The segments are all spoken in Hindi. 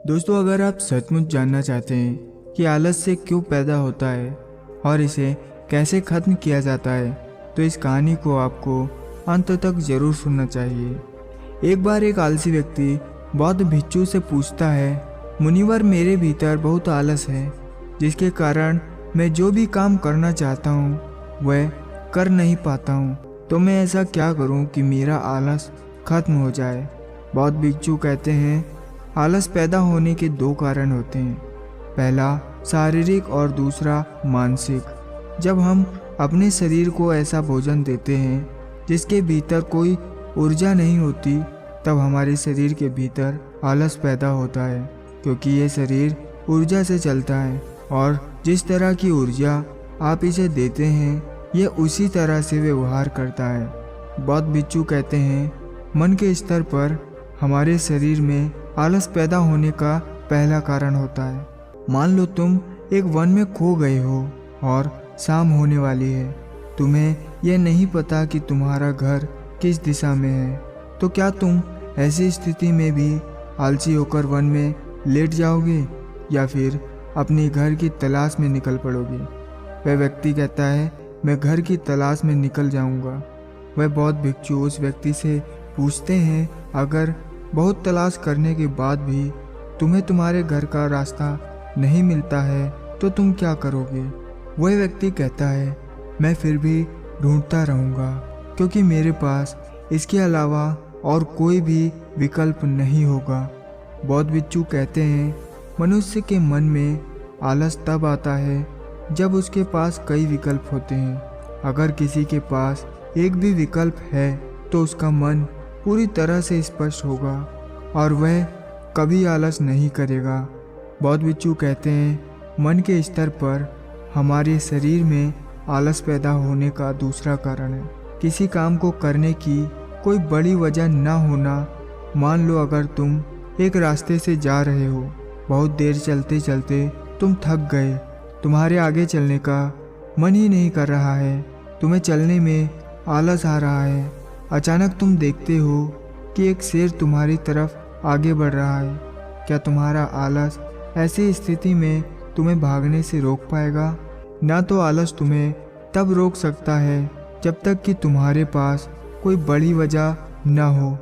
दोस्तों, अगर आप सचमुच जानना चाहते हैं कि आलस से क्यों पैदा होता है और इसे कैसे खत्म किया जाता है, तो इस कहानी को आपको अंत तक जरूर सुनना चाहिए। एक बार एक आलसी व्यक्ति बौद्ध भिक्षु से पूछता है, मुनिवर, मेरे भीतर बहुत आलस है, जिसके कारण मैं जो भी काम करना चाहता हूँ वह कर नहीं पाता हूँ। तो मैं ऐसा क्या करूँ कि मेरा आलस खत्म हो जाए। बौद्ध भिक्षु कहते हैं, आलस पैदा होने के दो कारण होते हैं, पहला शारीरिक और दूसरा मानसिक। जब हम अपने शरीर को ऐसा भोजन देते हैं जिसके भीतर कोई ऊर्जा नहीं होती, तब हमारे शरीर के भीतर आलस पैदा होता है, क्योंकि ये शरीर ऊर्जा से चलता है और जिस तरह की ऊर्जा आप इसे देते हैं ये उसी तरह से व्यवहार करता है। बौद्ध भिक्षु कहते हैं, मन के स्तर पर हमारे शरीर में आलस पैदा होने का पहला कारण होता है। मान लो तुम एक वन में खो गए हो और शाम होने वाली है। तुम्हें यह नहीं पता कि तुम्हारा घर किस दिशा में है, तो क्या तुम ऐसी स्थिति में भी आलसी होकर वन में लेट जाओगे या फिर अपने घर की तलाश में निकल पड़ोगे? वह व्यक्ति कहता है, मैं घर की तलाश में निकल जाऊंगा। वह बौद्ध भिक्षु उस व्यक्ति से पूछते हैं, अगर बहुत तलाश करने के बाद भी तुम्हें तुम्हारे घर का रास्ता नहीं मिलता है तो तुम क्या करोगे? वह व्यक्ति कहता है, मैं फिर भी ढूंढता रहूँगा, क्योंकि मेरे पास इसके अलावा और कोई भी विकल्प नहीं होगा। बौद्ध भिक्षु कहते हैं, मनुष्य के मन में आलस तब आता है जब उसके पास कई विकल्प होते हैं। अगर किसी के पास एक भी विकल्प है तो उसका मन पूरी तरह से स्पष्ट होगा और वह कभी आलस नहीं करेगा। बौद्ध भिक्षु कहते हैं, मन के स्तर पर हमारे शरीर में आलस पैदा होने का दूसरा कारण है किसी काम को करने की कोई बड़ी वजह न होना। मान लो अगर तुम एक रास्ते से जा रहे हो, बहुत देर चलते चलते तुम थक गए, तुम्हारे आगे चलने का मन ही नहीं कर रहा है, तुम्हें चलने में आलस आ रहा है। अचानक तुम देखते हो कि एक शेर तुम्हारी तरफ आगे बढ़ रहा है। क्या तुम्हारा आलस ऐसी स्थिति में तुम्हें भागने से रोक पाएगा? ना तो आलस तुम्हें तब रोक सकता है जब तक कि तुम्हारे पास कोई बड़ी वजह न हो,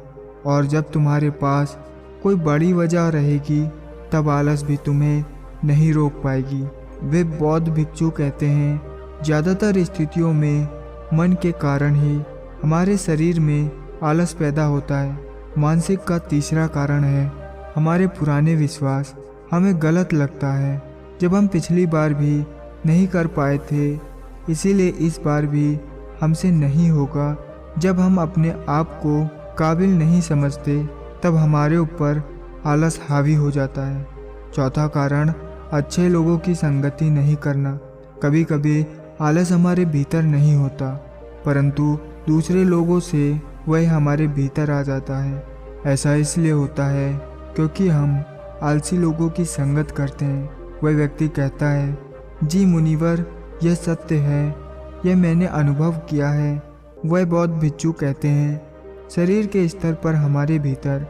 और जब तुम्हारे पास कोई बड़ी वजह रहेगी तब आलस भी तुम्हें नहीं रोक पाएगी। वे बौद्ध भिक्षु कहते हैं, ज़्यादातर स्थितियों में मन के कारण ही हमारे शरीर में आलस पैदा होता है। मानसिक का तीसरा कारण है हमारे पुराने विश्वास। हमें गलत लगता है जब हम पिछली बार भी नहीं कर पाए थे, इसीलिए इस बार भी हमसे नहीं होगा। जब हम अपने आप को काबिल नहीं समझते तब हमारे ऊपर आलस हावी हो जाता है। चौथा कारण अच्छे लोगों की संगति नहीं करना। कभी कभी आलस हमारे भीतर नहीं होता, परंतु दूसरे लोगों से वह हमारे भीतर आ जाता है। ऐसा इसलिए होता है क्योंकि हम आलसी लोगों की संगत करते हैं। वह व्यक्ति कहता है, जी मुनिवर, यह सत्य है, यह मैंने अनुभव किया है। वह बौद्ध भिक्षु कहते हैं, शरीर के स्तर पर हमारे भीतर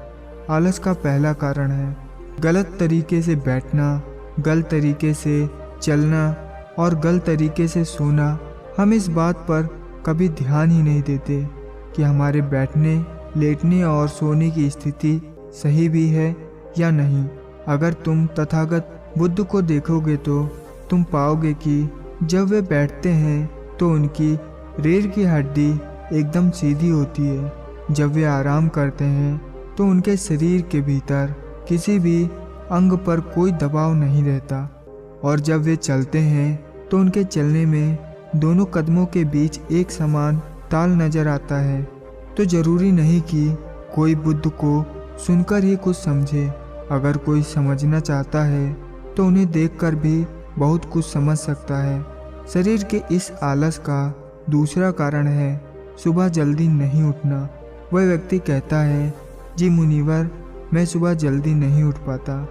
आलस का पहला कारण है गलत तरीके से बैठना, गलत तरीके से चलना और गलत तरीके से सोना। हम इस बात पर कभी ध्यान ही नहीं देते कि हमारे बैठने, लेटने और सोने की स्थिति सही भी है या नहीं। अगर तुम तथागत बुद्ध को देखोगे तो तुम पाओगे कि जब वे बैठते हैं तो उनकी रीढ़ की हड्डी एकदम सीधी होती है। जब वे आराम करते हैं तो उनके शरीर के भीतर किसी भी अंग पर कोई दबाव नहीं रहता, और जब वे चलते हैं तो उनके चलने में दोनों कदमों के बीच एक समान ताल नजर आता है। तो जरूरी नहीं कि कोई बुद्ध को सुनकर ही कुछ समझे। अगर कोई समझना चाहता है तो उन्हें देखकर भी बहुत कुछ समझ सकता है। शरीर के इस आलस का दूसरा कारण है सुबह जल्दी नहीं उठना। वह व्यक्ति कहता है, जी मुनिवर, मैं सुबह जल्दी नहीं उठ पाता।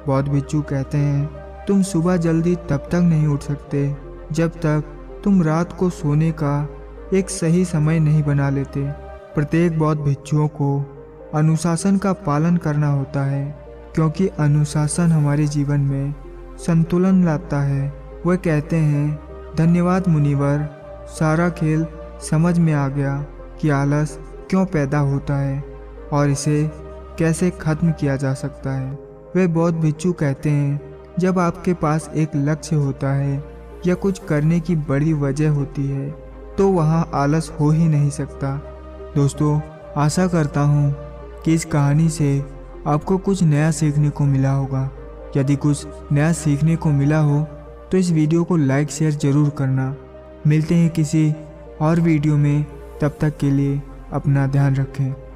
बौद्ध भिक्षु कहते हैं, तुम सुबह जल्दी तब तक नहीं उठ सकते जब तक तुम रात को सोने का एक सही समय नहीं बना लेते। प्रत्येक बौद्ध भिक्षुओं को अनुशासन का पालन करना होता है, क्योंकि अनुशासन हमारे जीवन में संतुलन लाता है। वह कहते हैं, धन्यवाद मुनिवर, सारा खेल समझ में आ गया कि आलस क्यों पैदा होता है और इसे कैसे खत्म किया जा सकता है। वे बौद्ध भिक्षु कहते हैं, जब आपके पास एक लक्ष्य होता है या कुछ करने की बड़ी वजह होती है तो वहाँ आलस हो ही नहीं सकता। दोस्तों, आशा करता हूँ कि इस कहानी से आपको कुछ नया सीखने को मिला होगा। यदि कुछ नया सीखने को मिला हो तो इस वीडियो को लाइक शेयर ज़रूर करना। मिलते हैं किसी और वीडियो में, तब तक के लिए अपना ध्यान रखें।